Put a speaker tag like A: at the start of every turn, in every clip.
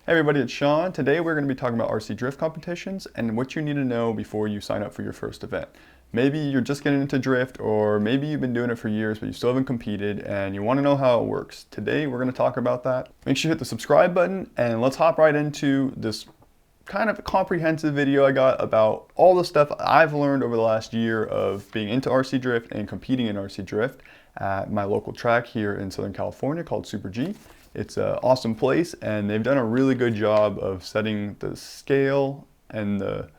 A: Hey everybody, it's Sean. Today we're going to be talking about RC drift competitions and what you need to know before you sign up for your first event. Maybe you're just getting into drift, or maybe you've been doing it for years but you still haven't competed and you want to know how it works. Today we're going to talk about that. Make sure you hit the subscribe button and let's hop right into this kind of comprehensive video I got about all the stuff I've learned over the last year of being into RC drift and competing in RC drift at my local track here in Southern California called Super G. It's an awesome place and they've done a really good job of setting the scale and the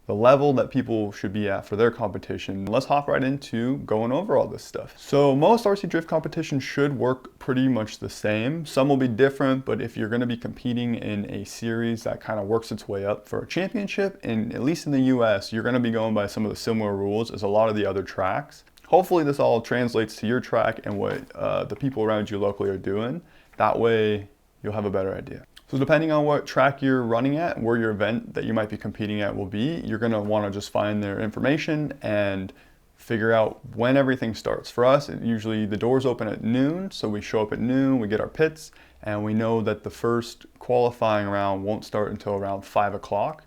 A: level that people should be at for their competition. Let's hop right into going over all this stuff. So most RC drift competitions should work pretty much the same. Some will be different, but if you're going to be competing in a series that kind of works its way up for a championship, and at least in the US, you're going to be going by some of the similar rules as a lot of the other tracks. Hopefully this all translates to your track and what the people around you locally are doing. That way you'll have a better idea. So depending on what track you're running at, where your event that you might be competing at will be, you're gonna wanna just find their information and figure out when everything starts. For us, usually the doors open at noon, so we show up at noon, we get our pits, and we know that the first qualifying round won't start until around 5 o'clock.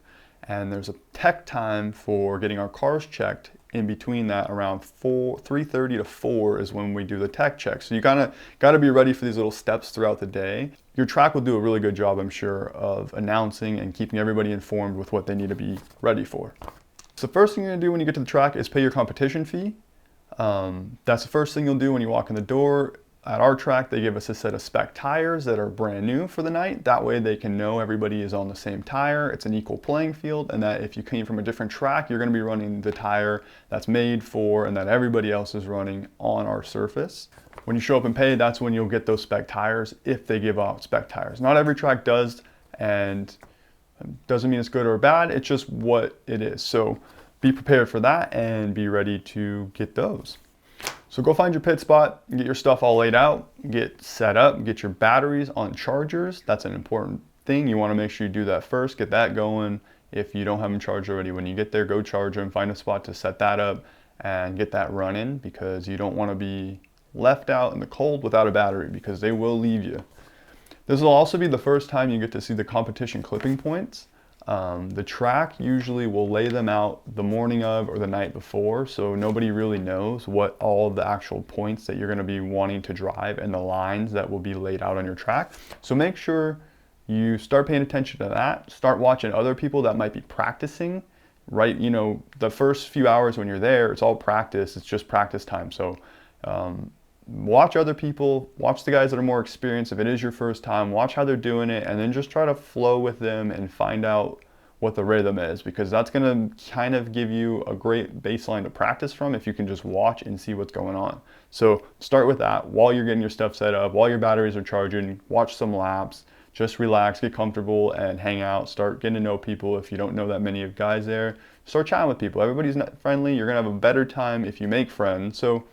A: And there's a tech time for getting our cars checked. In between that, around 3:30 to 4 is when we do the tech check. So you got to be ready for these little steps throughout the day. Your track will do a really good job, I'm sure, of announcing and keeping everybody informed with what they need to be ready for. So the first thing you're gonna do when you get to the track is pay your competition fee. That's the first thing you'll do when you walk in the door. At our track, they give us a set of spec tires that are brand new for the night. That way they can know everybody is on the same tire. It's an equal playing field, and that if you came from a different track, you're gonna be running the tire that's made for and that everybody else is running on our surface. When you show up and pay, that's when you'll get those spec tires if they give out spec tires. Not every track does, and doesn't mean it's good or bad, it's just what it is. So be prepared for that and be ready to get those. So go find your pit spot, get your stuff all laid out, get set up, get your batteries on chargers. That's an important thing. You want to make sure you do that first, get that going. If you don't have them charged already, when you get there, go charge them, find a spot to set that up and get that running, because you don't want to be left out in the cold without a battery, because they will leave you. This will also be the first time you get to see the competition clipping points. The track usually will lay them out the morning of or the night before, so nobody really knows what all the actual points that you're going to be wanting to drive and the lines that will be laid out on your track. So make sure you start paying attention to that. Start watching other people that might be practicing, right? You know, the first few hours when you're there, it's all practice. It's just practice time. So watch other people, watch the guys that are more experienced. If it is your first time, watch how they're doing it, and then just try to flow with them and find out what the rhythm is, because that's going to kind of give you a great baseline to practice from if you can just watch and see what's going on. So start with that while you're getting your stuff set up, while your batteries are charging. Watch some laps, just relax, get comfortable and hang out. Start getting to know people. If you don't know that many of guys there, start chatting with people. Everybody's not friendly. You're going to have a better time if you make friends. So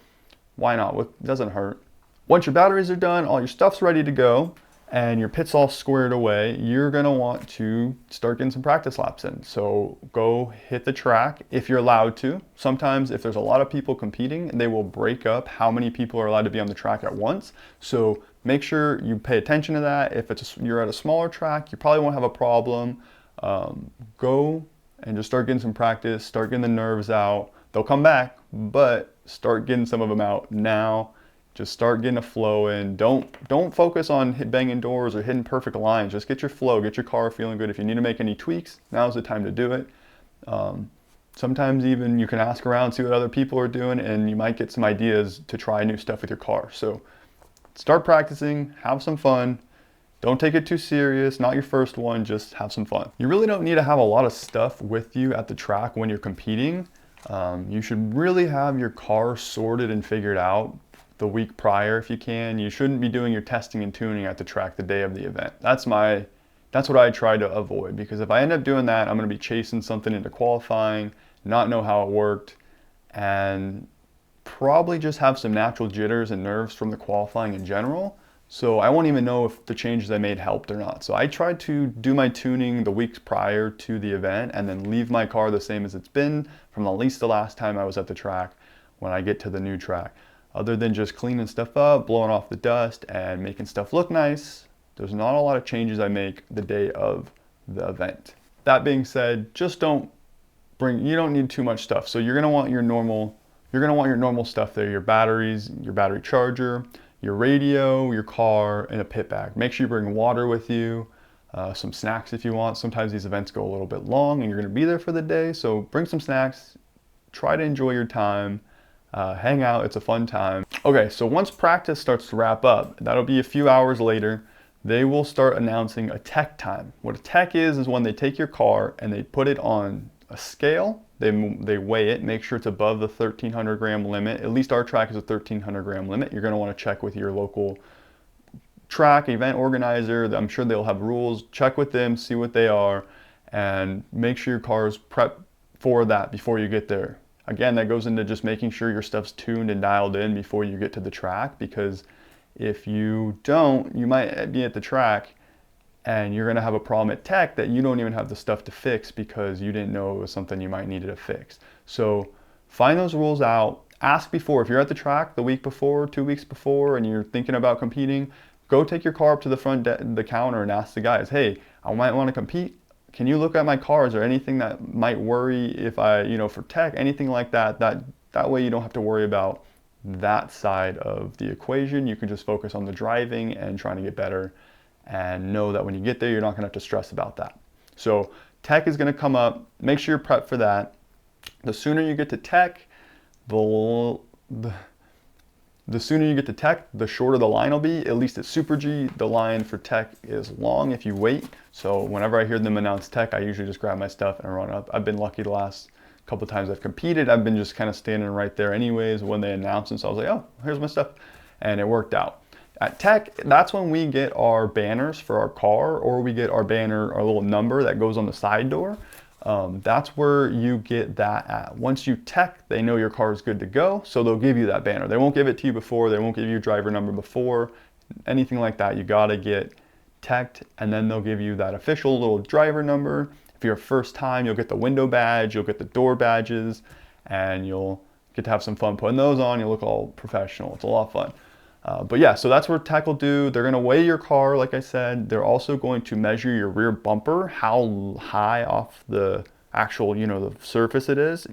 A: why not? It doesn't hurt. Once your batteries are done, all your stuff's ready to go, and your pit's all squared away, you're gonna want to start getting some practice laps in. So go hit the track if you're allowed to. Sometimes if there's a lot of people competing, they will break up how many people are allowed to be on the track at once. So make sure you pay attention to that. If you're at a smaller track, you probably won't have a problem. Go and just start getting some practice, start getting the nerves out. They'll come back, but start getting some of them out now. Just start getting a flow in. Don't focus on banging doors or hitting perfect lines. Just get your flow, get your car feeling good. If you need to make any tweaks, now's the time to do it. Sometimes even you can ask around, see what other people are doing, and you might get some ideas to try new stuff with your car. So start practicing, have some fun. Don't take it too serious, not your first one, just have some fun. You really don't need to have a lot of stuff with you at the track when you're competing. You should really have your car sorted and figured out the week prior if you can. You shouldn't be doing your testing and tuning at the track the day of the event. That's what I try to avoid, because if I end up doing that, I'm going to be chasing something into qualifying, not know how it worked, and probably just have some natural jitters and nerves from the qualifying in general. So I won't even know if the changes I made helped or not. So I try to do my tuning the weeks prior to the event and then leave my car the same as it's been from at least the last time I was at the track when I get to the new track. Other than just cleaning stuff up, blowing off the dust and making stuff look nice, There's not a lot of changes I make the day of the event. That being said, just you don't need too much stuff. So you're gonna want your normal stuff there, your batteries, your battery charger, your radio, your car, and a pit bag. Make sure you bring water with you, some snacks if you want. Sometimes these events go a little bit long and you're gonna be there for the day, so bring some snacks, try to enjoy your time, hang out, it's a fun time. Okay, so once practice starts to wrap up, that'll be a few hours later, they will start announcing a tech time. What a tech is when they take your car and they put it on a scale, they weigh it, make sure it's above the 1,300 gram limit. At least our track is a 1,300 gram limit. You're gonna wanna check with your local track event organizer. I'm sure they'll have rules. Check with them, see what they are, and make sure your car is prepped for that before you get there. Again, that goes into just making sure your stuff's tuned and dialed in before you get to the track, because if you don't, you might be at the track and you're gonna have a problem at tech that you don't even have the stuff to fix because you didn't know it was something you might need to fix. So find those rules out, ask before. If you're at the track the week before, 2 weeks before, and you're thinking about competing, go take your car up to the counter and ask the guys, hey, I might wanna compete. Can you look at my car? Is there anything that might worry if for tech, anything like that? That way you don't have to worry about that side of the equation. You can just focus on the driving and trying to get better, and know that when you get there, you're not gonna have to stress about that. So tech is gonna come up, make sure you're prepped for that. The sooner you get to tech, the sooner you get to tech, the shorter the line will be. At least at Super G, the line for tech is long if you wait. So whenever I hear them announce tech, I usually just grab my stuff and run up. I've been lucky the last couple of times I've competed, I've been just kind of standing right there anyways when they announce it. So I was like, oh, here's my stuff. And it worked out. At tech, that's when we get our banners for our car, or we get our banner, our little number that goes on the side door. That's where you get that at. Once you tech, they know your car is good to go, so they'll give you that banner. They won't give it to you before, they won't give you a driver number before, anything like that. You gotta get teched, and then they'll give you that official little driver number. If you're first time, you'll get the window badge, you'll get the door badges, and you'll get to have some fun putting those on. You'll look all professional. It's a lot of fun. But yeah, so that's what tech will do. They're gonna weigh your car, like I said. They're also going to measure your rear bumper, how high off the actual, the surface it is.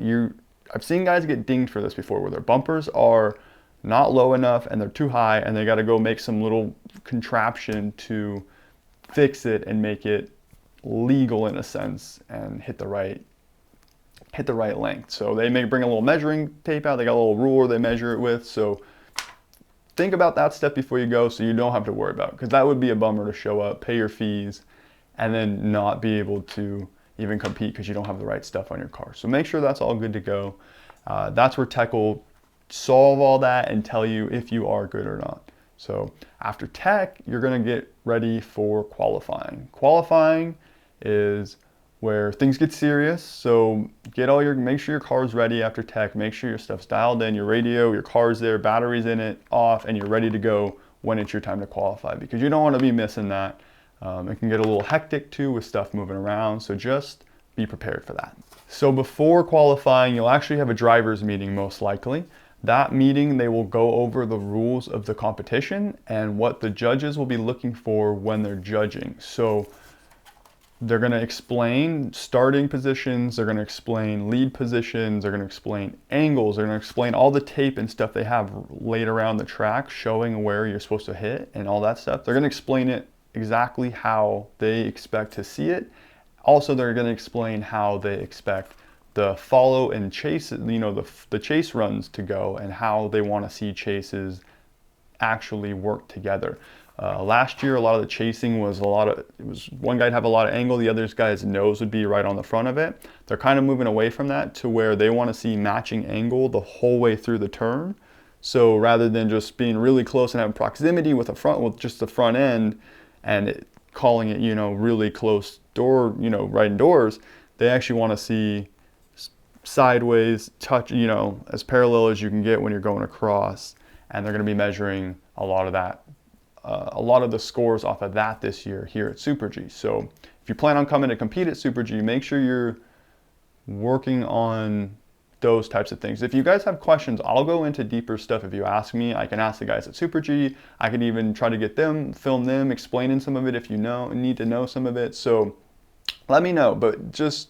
A: I've seen guys get dinged for this before, where their bumpers are not low enough and they're too high, and they gotta go make some little contraption to fix it and make it legal in a sense and hit the right length. So they may bring a little measuring tape out. They got a little ruler they measure it with. So think about that step before you go, so you don't have to worry about it, because that would be a bummer to show up, pay your fees, and then not be able to even compete because you don't have the right stuff on your car. So make sure that's all good to go. That's where tech will solve all that and tell you if you are good or not. So after tech, you're gonna get ready for qualifying. Qualifying is where things get serious. So make sure your car's ready after tech, make sure your stuff's dialed in, your radio, your car's there, batteries in it, off, and you're ready to go when it's your time to qualify, because you don't want to be missing that. It can get a little hectic too with stuff moving around, so just be prepared for that. So before qualifying, you'll actually have a driver's meeting most likely. That meeting, they will go over the rules of the competition and what the judges will be looking for when they're judging. So they're going to explain starting positions, they're going to explain lead positions, they're going to explain angles, they're going to explain all the tape and stuff they have laid around the track showing where you're supposed to hit and all that stuff. They're going to explain it exactly how they expect to see it. Also, they're going to explain how they expect the follow and chase, the chase runs to go, and how they want to see chases actually work together. Last year, a lot of the chasing was one guy'd have a lot of angle, the other guy's nose would be right on the front of it. They're kind of moving away from that to where they want to see matching angle the whole way through the turn. So rather than just being really close and having proximity with just the front end and calling it, really close door, right indoors, they actually want to see sideways, touch, as parallel as you can get when you're going across. And they're going to be measuring a lot of that. A lot of the scores off of that this year here at Super G. So if you plan on coming to compete at Super G, make sure you're working on those types of things. If you guys have questions, I'll go into deeper stuff. If you ask me, I can ask the guys at Super G. I can even try to get them, film them, explaining some of it if you need to know some of it. So let me know, but just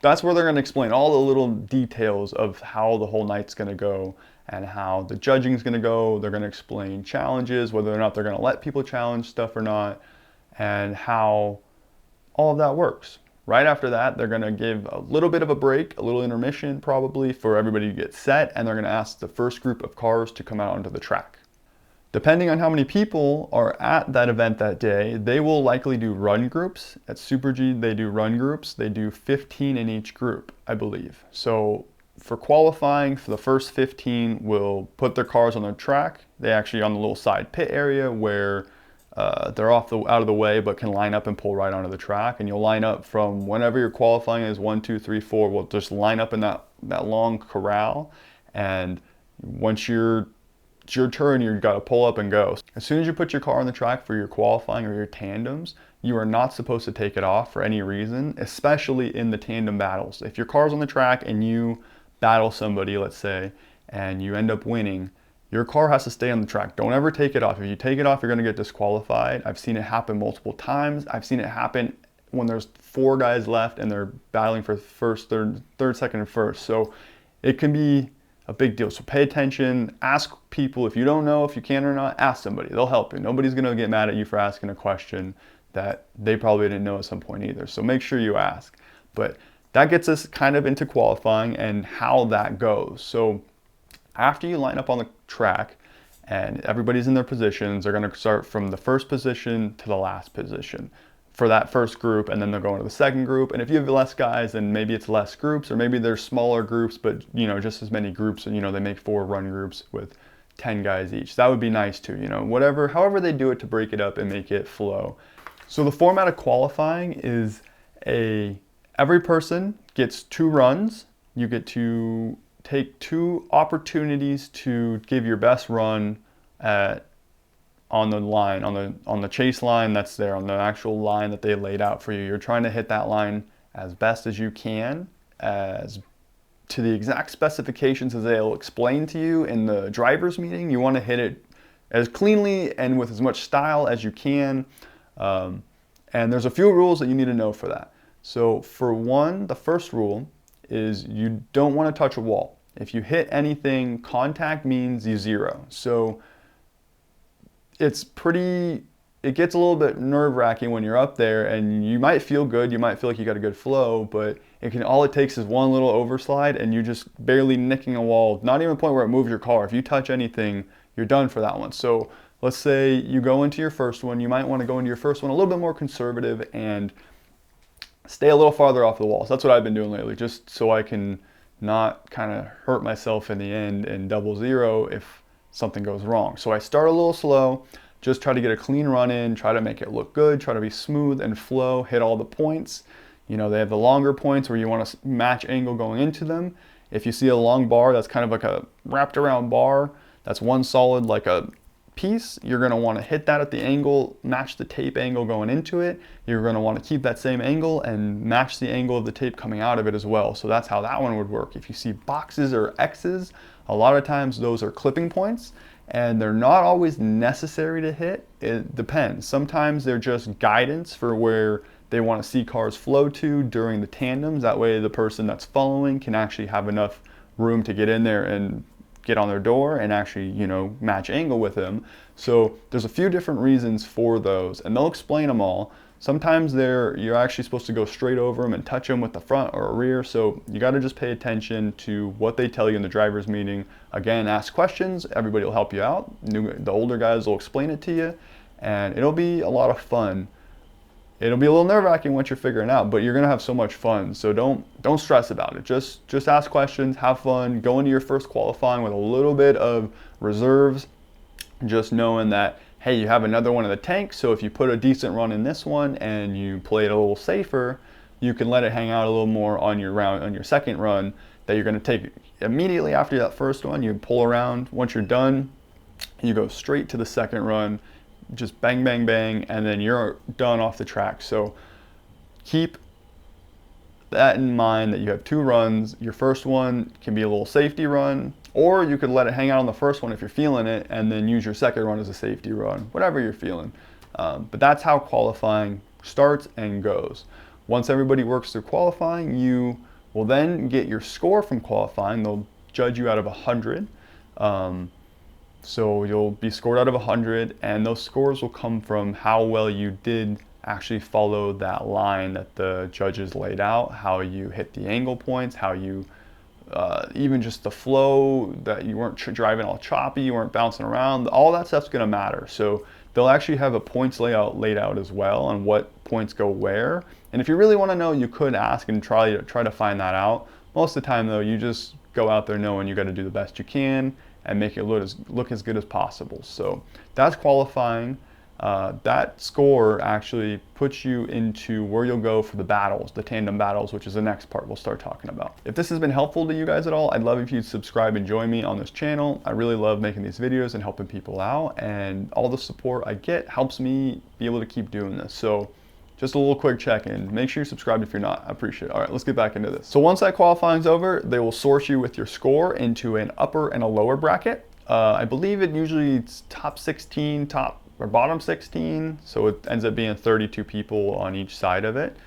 A: that's where they're going to explain all the little details of how the whole night's going to go and how the judging is going to go. They're going to explain challenges, whether or not they're going to let people challenge stuff or not, and how all of that works. Right after that, they're going to give a little bit of a break, a little intermission probably, for everybody to get set, and they're going to ask the first group of cars to come out onto the track. Depending on how many people are at that event that day, they will likely do run groups. At Super G, they do run groups. They do 15 in each group, I believe. So for qualifying, for the first 15 will put their cars on the track. They actually on the little side pit area where they're out of the way, but can line up and pull right onto the track. And you'll line up from whenever your qualifying is 1, 2, 3, 4. We'll just line up in that long corral. And once it's your turn, you've got to pull up and go. As soon as you put your car on the track for your qualifying or your tandems, you are not supposed to take it off for any reason, especially in the tandem battles. If your car's on the track and you battle somebody, let's say, and you end up winning, your car has to stay on the track. Don't ever take it off. If you take it off, you're going to get disqualified. I've seen it happen multiple times. I've seen it happen when there's 4 guys left and they're battling for first, third, second, and first. So it can be a big deal. So pay attention, ask people. If you don't know if you can or not, ask somebody. They'll help you. Nobody's going to get mad at you for asking a question that they probably didn't know at some point either. So make sure you ask. But that gets us kind of into qualifying and how that goes. So after you line up on the track and everybody's in their positions, they're going to start from the first position to the last position for that first group, and then they'll go into the second group. And if you have less guys, then maybe it's less groups, or maybe there's smaller groups, but just as many groups, and they make 4 run groups with 10 guys each. That would be nice too, however they do it to break it up and make it flow. So the format of qualifying is every person gets 2 runs. You get to take 2 opportunities to give your best run on the line, on the chase line that's there, on the actual line that they laid out for you. You're trying to hit that line as best as you can, as to the exact specifications as they'll explain to you in the driver's meeting. You want to hit it as cleanly and with as much style as you can. And there's a few rules that you need to know for that. So for one, the first rule is you don't want to touch a wall. If you hit anything, contact means you zero. So it gets a little bit nerve-wracking when you're up there, and you might feel good, you might feel like you got a good flow, but all it takes is one little overslide and you just barely nicking a wall, not even a point where it moves your car. If you touch anything, you're done for that one. So let's say you go into your first one, you might want to go into your first one a little bit more conservative and stay a little farther off the walls. That's what I've been doing lately, just so I can not kind of hurt myself in the end and double zero if something goes wrong. So I start a little slow, just try to get a clean run in, try to make it look good, try to be smooth and flow, hit all the points. They have the longer points where you want to match angle going into them. If you see a long bar, that's kind of like a wrapped around bar, that's one solid like a piece, you're going to want to hit that at the angle, match the tape angle going into it. You're going to want to keep that same angle and match the angle of the tape coming out of it as well. So that's how that one would work. If you see boxes or X's, a lot of times those are clipping points, and they're not always necessary to hit. It depends. Sometimes they're just guidance for where they want to see cars flow to during the tandems. That way the person that's following can actually have enough room to get in there and get on their door and actually, match angle with them. So there's a few different reasons for those, and they'll explain them all. Sometimes you're actually supposed to go straight over them and touch them with the front or rear. So you got to just pay attention to what they tell you in the driver's meeting. Again, ask questions. Everybody will help you out. The older guys will explain it to you, and it'll be a lot of fun. It'll be a little nerve-wracking once you're figuring it out, but you're gonna have so much fun. So don't stress about it. Just ask questions, have fun, go into your first qualifying with a little bit of reserves, just knowing that, hey, you have another one in the tank, so if you put a decent run in this one and you play it a little safer, you can let it hang out a little more on your second run that you're gonna take immediately after that first one. You pull around. Once you're done, you go straight to the second run, just bang, bang, bang, and then you're done off the track. So keep that in mind that you have 2 runs. Your first one can be a little safety run, or you could let it hang out on the first one if you're feeling it, and then use your second run as a safety run, whatever you're feeling. But that's how qualifying starts and goes. Once everybody works through qualifying, you will then get your score from qualifying. They'll judge you out of 100. So you'll be scored out of 100, and those scores will come from how well you did actually follow that line that the judges laid out, how you hit the angle points, how you even just the flow, that you weren't driving all choppy, you weren't bouncing around. All that stuff's going to matter. So they'll actually have a points layout laid out as well on what points go where. And if you really want to know, you could ask and try to find that out. Most of the time though, you just go out there knowing you got to do the best you can and make it look as good as possible. So that's qualifying. That score actually puts you into where you'll go for the battles, the tandem battles, which is the next part we'll start talking about. If this has been helpful to you guys at all, I'd love if you'd subscribe and join me on this channel. I really love making these videos and helping people out, and all the support I get helps me be able to keep doing this. So just a little quick check-in. Make sure you're subscribed if you're not. I appreciate it. All right, let's get back into this. So once that qualifying's over, they will source you with your score into an upper and a lower bracket. I believe it's top 16, top or bottom 16, so it ends up being 32 people on each side of it.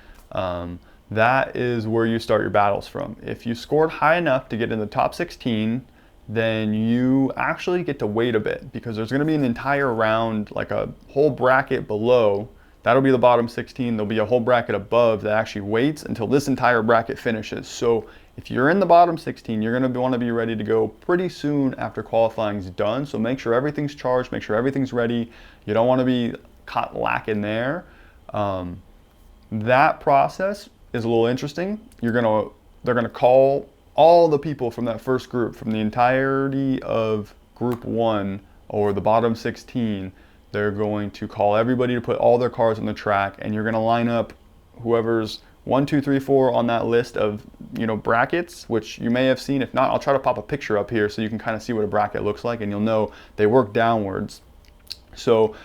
A: That is where you start your battles from. If you scored high enough to get in the top 16, then you actually get to wait a bit, because there's going to be an entire round, like a whole bracket below. That'll be the bottom 16. There'll be a whole bracket above that actually waits until this entire bracket finishes. So if you're in the bottom 16, you're going to want to be ready to go pretty soon after qualifying's done. So make sure everything's charged, make sure everything's ready. You don't want to be caught lacking there. That process is a little interesting. They're going to call all the people from that first group, from the entirety of group 1 or the bottom 16. They're going to call everybody to put all their cars on the track, and you're going to line up whoever's 1, 2, 3, 4 on that list of, brackets, which you may have seen. If not, I'll try to pop a picture up here so you can kind of see what a bracket looks like, and you'll know they work downwards. So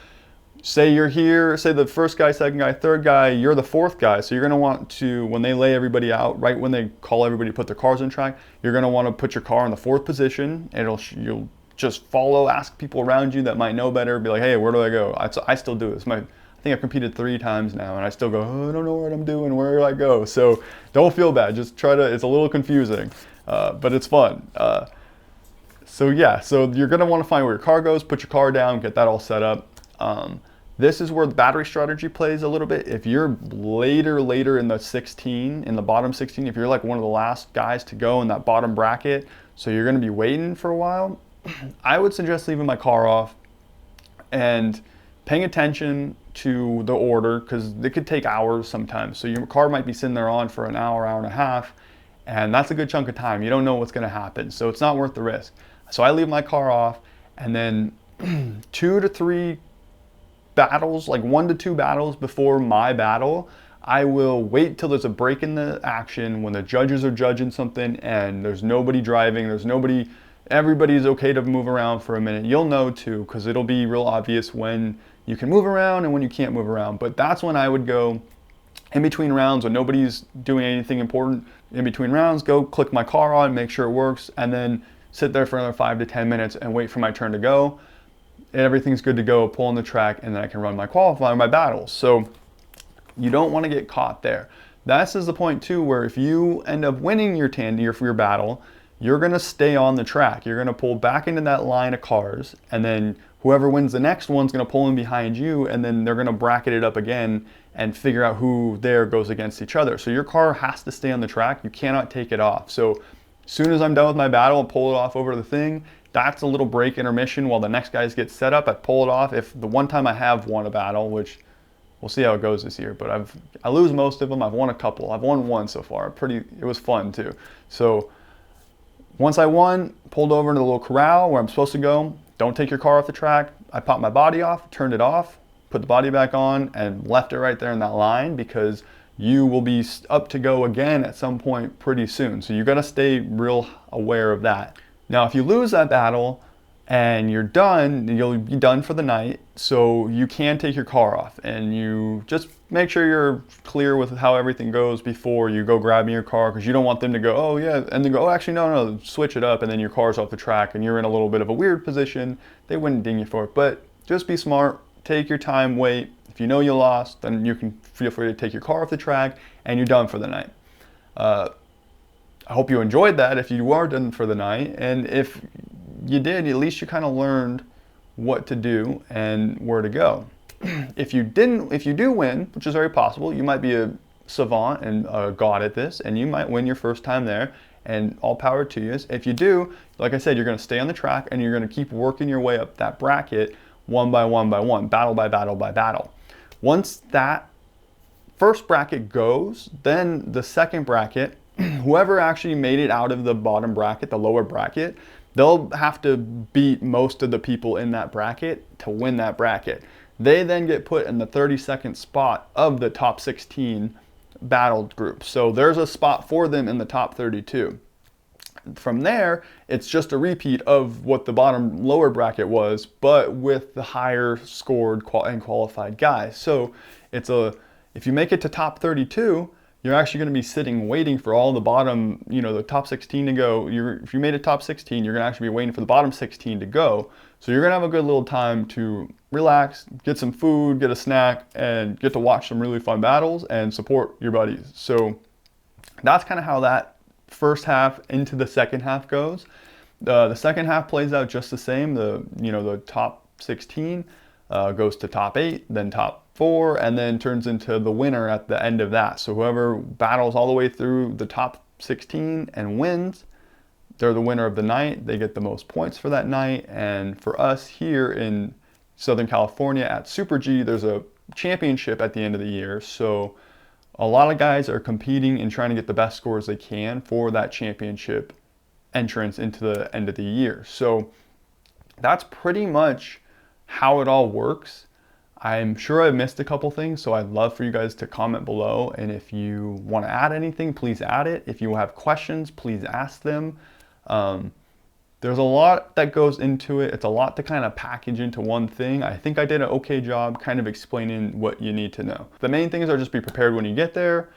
A: say you're here, say the first guy, second guy, third guy, you're the fourth guy. So you're going to want to, when they lay everybody out, right when they call everybody to put their cars on track, you're going to want to put your car in the 4th position, and you'll just follow, ask people around you that might know better, be like, hey, where do I go? I still do this. I think I've competed 3 times now, and I still go, oh, I don't know what I'm doing, where do I go? So don't feel bad, just try to, it's a little confusing, but it's fun. So yeah, so you're gonna wanna find where your car goes, put your car down, get that all set up. This is where the battery strategy plays a little bit. If you're later in the 16, in the bottom 16, if you're like one of the last guys to go in that bottom bracket, so you're gonna be waiting for a while, I would suggest leaving my car off and paying attention to the order, because it could take hours sometimes. So your car might be sitting there on for an hour, hour and a half, and that's a good chunk of time. You don't know what's going to happen, so it's not worth the risk. So I leave my car off, and then 2 to 3 battles, like 1 to 2 battles before my battle, I will wait till there's a break in the action when the judges are judging something and there's nobody driving, everybody's okay to move around for a minute. You'll know too, because it'll be real obvious when you can move around and when you can't move around. But that's when I would go in between rounds, when nobody's doing anything important. In between rounds, go click my car on, make sure it works, and then sit there for another 5 to 10 minutes and wait for my turn to go. And everything's good to go, pull on the track, and then I can run my qualifying, my battles. So you don't want to get caught there. This is the point too, where if you end up winning your tandy or for your battle, you're going to stay on the track. You're going to pull back into that line of cars, and then whoever wins the next one's going to pull in behind you, and then they're going to bracket it up again and figure out who there goes against each other. So your car has to stay on the track. You cannot take it off. So as soon as I'm done with my battle and pull it off over the thing, that's a little break intermission while the next guys get set up. I pull it off. If the one time I have won a battle, which we'll see how it goes this year, but I lose most of them. I've won a couple. I've won 1 so far. It was fun too. So once I won, pulled over into the little corral where I'm supposed to go. Don't take your car off the track. I popped my body off, turned it off, put the body back on, and left it right there in that line, because you will be up to go again at some point pretty soon. So you got to stay real aware of that. Now, if you lose that battle and you're done, you'll be done for the night. So you can take your car off, and you just make sure you're clear with how everything goes before you go grabbing your car, because you don't want them to go, oh yeah, and then go, oh actually no, switch it up, and then your car's off the track and you're in a little bit of a weird position. They wouldn't ding you for it, but just be smart, take your time, wait. If you know you lost, then you can feel free to take your car off the track and you're done for the night. I hope you enjoyed that if you are done for the night, and if you did, at least you kind of learned what to do and where to go. If you do win, which is very possible, you might be a savant and a god at this, and you might win your first time there, and all power to you. If you do, like I said, you're going to stay on the track and you're going to keep working your way up that bracket one by one by one, battle by battle by battle. Once that first bracket goes, then the second bracket, whoever actually made it out of the bottom bracket, the lower bracket, they'll have to beat most of the people in that bracket to win that bracket. They then get put in the 32nd spot of the top 16 battled group. So there's a spot for them in the top 32. From there, it's just a repeat of what the bottom lower bracket was, but with the higher scored and qualified guys. So if you make it to top 32, you're actually going to be sitting waiting for all the bottom, the top 16 to go. If you made it top 16, you're going to actually be waiting for the bottom 16 to go. So you're going to have a good little time to relax, get some food, get a snack, and get to watch some really fun battles and support your buddies. So that's kind of how that first half into the second half goes. The second half plays out just the same. The top 16 goes to top 8, then top 4, and then turns into the winner at the end of that. So whoever battles all the way through the top 16 and wins, they're the winner of the night. They get the most points for that night. And for us here in Southern California at Super G, there's a championship at the end of the year. So a lot of guys are competing and trying to get the best scores they can for that championship entrance into the end of the year. So that's pretty much how it all works. I'm sure I missed a couple things, so I'd love for you guys to comment below. And if you want to add anything, please add it. If you have questions, please ask them. There's a lot that goes into it. It's a lot to kind of package into one thing. I think I did an okay job kind of explaining what you need to know. The main things are just be prepared when you get there,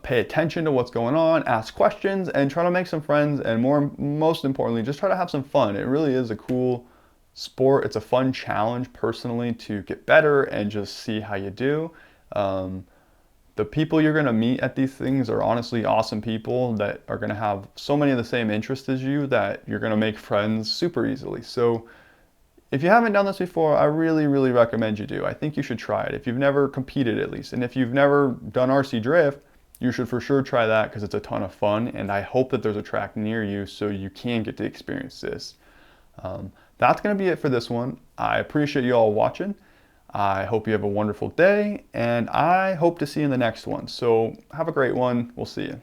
A: pay attention to what's going on, ask questions, and try to make some friends, and most importantly, just try to have some fun. It really is a cool sport. It's a fun challenge personally to get better and just see how you do. The people you're going to meet at these things are honestly awesome people that are going to have so many of the same interests as you that you're going to make friends super easily. So if you haven't done this before, I really, really recommend you do. I think you should try it if you've never competed at least. And if you've never done RC Drift, you should for sure try that because it's a ton of fun. And I hope that there's a track near you so you can get to experience this. That's going to be it for this one. I appreciate you all watching. I hope you have a wonderful day, and I hope to see you in the next one. So have a great one. We'll see you.